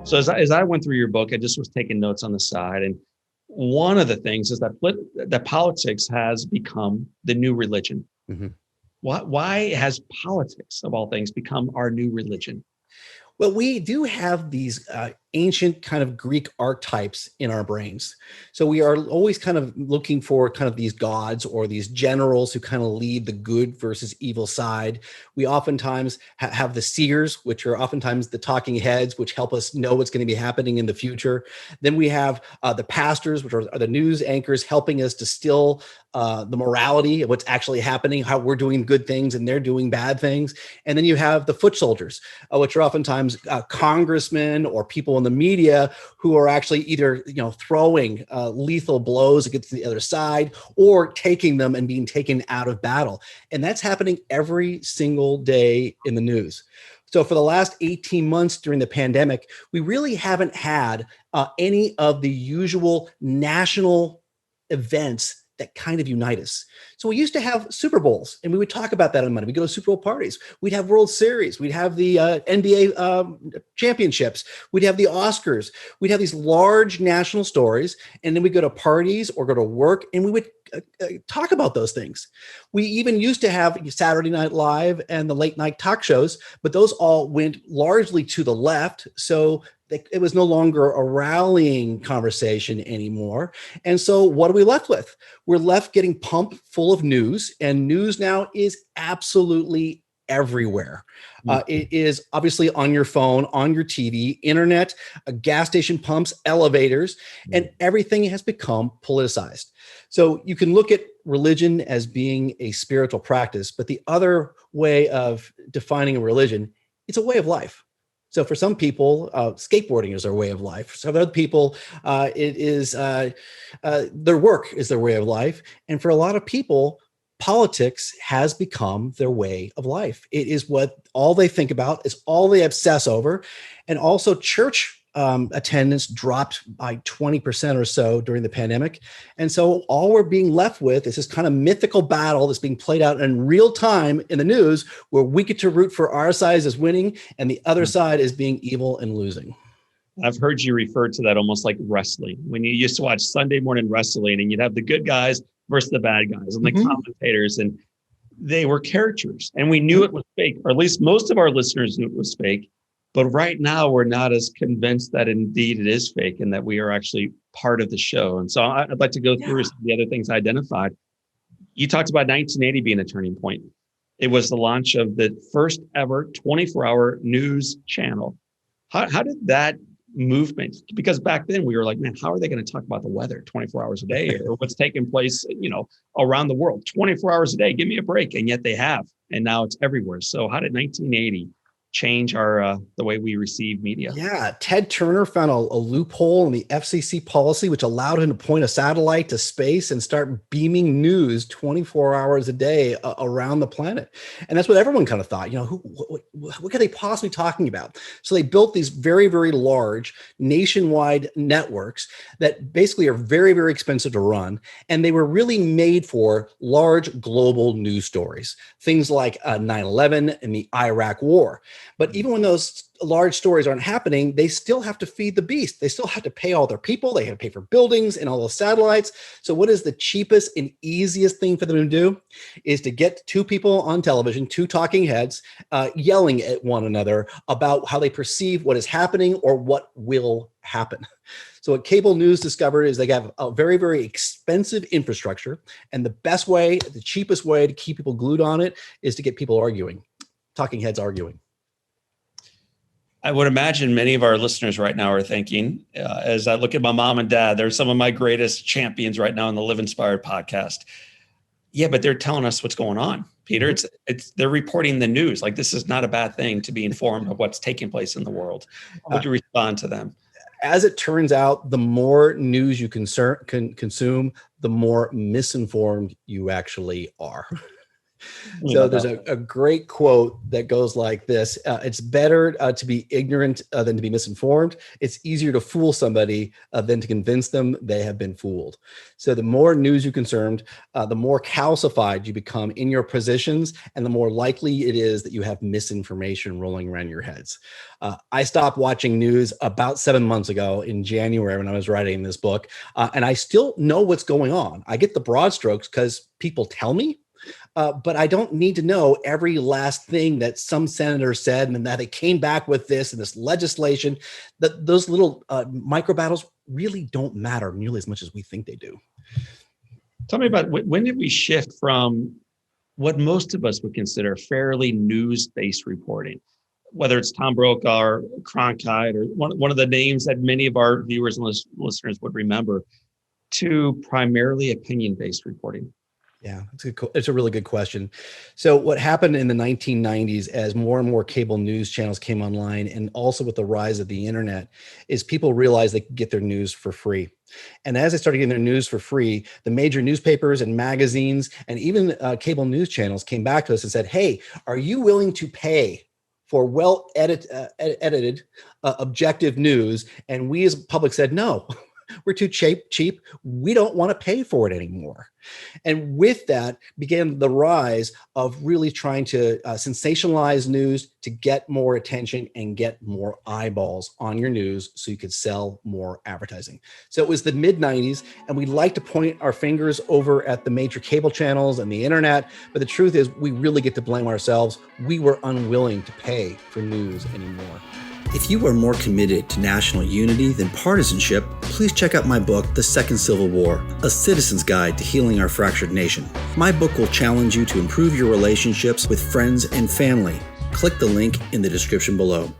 So as I went through your book, I just was taking notes on the side. And one of the things is that politics has become the new religion. Mhm. Why has politics, of all things, become our new religion? Well, we do have these ancient kind of Greek archetypes in our brains. So we are always kind of looking for kind of these gods or these generals who kind of lead the good versus evil side. We oftentimes have the seers, which are oftentimes the talking heads, which help us know what's going to be happening in the future. Then we have the pastors, which are the news anchors, helping us distill the morality of what's actually happening, how we're doing good things and they're doing bad things. And then you have the foot soldiers, which are oftentimes congressmen or people in the media who are actually either throwing lethal blows against the other side or taking them and being taken out of battle. And that's happening every single day in the news. So for the last 18 months during the pandemic, we really haven't had any of the usual national events that kind of unite us. So we used to have Super Bowls, and we would talk about that on Monday. We'd go to Super Bowl parties. We'd have World Series. We'd have the NBA championships. We'd have the Oscars. We'd have these large national stories, and then we'd go to parties or go to work, and we would talk about those things. We even used to have Saturday Night Live and the late night talk shows, but those all went largely to the left. So it was no longer a rallying conversation anymore. And so what are we left with? We're left getting pumped full of news, and news now is absolutely everywhere. It is obviously on your phone, on your TV, internet, gas station pumps, elevators, and everything has become politicized. So you can look at religion as being a spiritual practice, but the other way of defining a religion, it's a way of life. So for some people, skateboarding is their way of life. For some other people, it is their work is their way of life. And for a lot of people, politics has become their way of life. It is what all they think about, is all they obsess over. And also church attendance dropped by 20% or so during the pandemic. And so all we're being left with is this kind of mythical battle that's being played out in real time in the news, where we get to root for our side as winning and the other side is being evil and losing. I've heard you refer to that almost like wrestling. When you used to watch Sunday morning wrestling and you'd have the good guys versus the bad guys and the commentators, and they were characters and we knew it was fake, or at least most of our listeners knew it was fake. But right now, we're not as convinced that indeed it is fake and that we are actually part of the show. And so I'd like to go through some of the other things I identified. You talked about 1980 being a turning point. It was the launch of the first ever 24-hour news channel. How did that movement, because back then we were like, man, how are they going to talk about the weather 24 hours a day or what's taking place, around the world 24 hours a day? Give me a break. And yet they have. And now it's everywhere. So how did 1980 change our the way we receive media? Yeah, Ted Turner found a loophole in the FCC policy, which allowed him to point a satellite to space and start beaming news 24 hours a day around the planet. And that's what everyone kind of thought, what could they possibly be talking about? So they built these very, very large nationwide networks that basically are very, very expensive to run. And they were really made for large global news stories, things like 9/11 and the Iraq War. But even when those large stories aren't happening, they still have to feed the beast. They still have to pay all their people. They have to pay for buildings and all those satellites. So what is the cheapest and easiest thing for them to do is to get two people on television, two talking heads, yelling at one another about how they perceive what is happening or what will happen. So what cable news discovered is they have a very, very expensive infrastructure. And the best way, the cheapest way to keep people glued on it is to get people arguing, talking heads arguing. I would imagine many of our listeners right now are thinking, as I look at my mom and dad, they're some of my greatest champions right now in the Live Inspired podcast. Yeah, but they're telling us what's going on, Peter. They're reporting the news. Like, this is not a bad thing to be informed of what's taking place in the world. How would you respond to them? As it turns out, the more news you consume, the more misinformed you actually are. Tell me So about there's that. a great quote that goes like this. It's better to be ignorant than to be misinformed. It's easier to fool somebody than to convince them they have been fooled. So the more news you consumed, the more calcified you become in your positions, and the more likely it is that you have misinformation rolling around your heads. I stopped watching news about 7 months ago in January when I was writing this book, and I still know what's going on. I get the broad strokes because people tell me, but I don't need to know every last thing that some senator said and that they came back with this and this legislation. That those little micro battles really don't matter nearly as much as we think they do. Tell me about when did we shift from what most of us would consider fairly news-based reporting, whether it's Tom Brokaw or Cronkite or one of the names that many of our viewers and listeners would remember, to primarily opinion-based reporting? Yeah, it's a really good question. So what happened in the 1990s as more and more cable news channels came online, and also with the rise of the internet, is people realized they could get their news for free. And as they started getting their news for free, the major newspapers and magazines and even cable news channels came back to us and said, hey, are you willing to pay for edited, objective news? And we as a public said, no, we're too cheap. We don't want to pay for it anymore. And with that began the rise of really trying to sensationalize news to get more attention and get more eyeballs on your news so you could sell more advertising. So it was the mid 90s, and we like to point our fingers over at the major cable channels and the internet. But the truth is, we really get to blame ourselves. We were unwilling to pay for news anymore. If you are more committed to national unity than partisanship, please check out my book, The Second Civil War, A Citizen's Guide to Healing Our Fractured Nation. My book will challenge you to improve your relationships with friends and family. Click the link in the description below.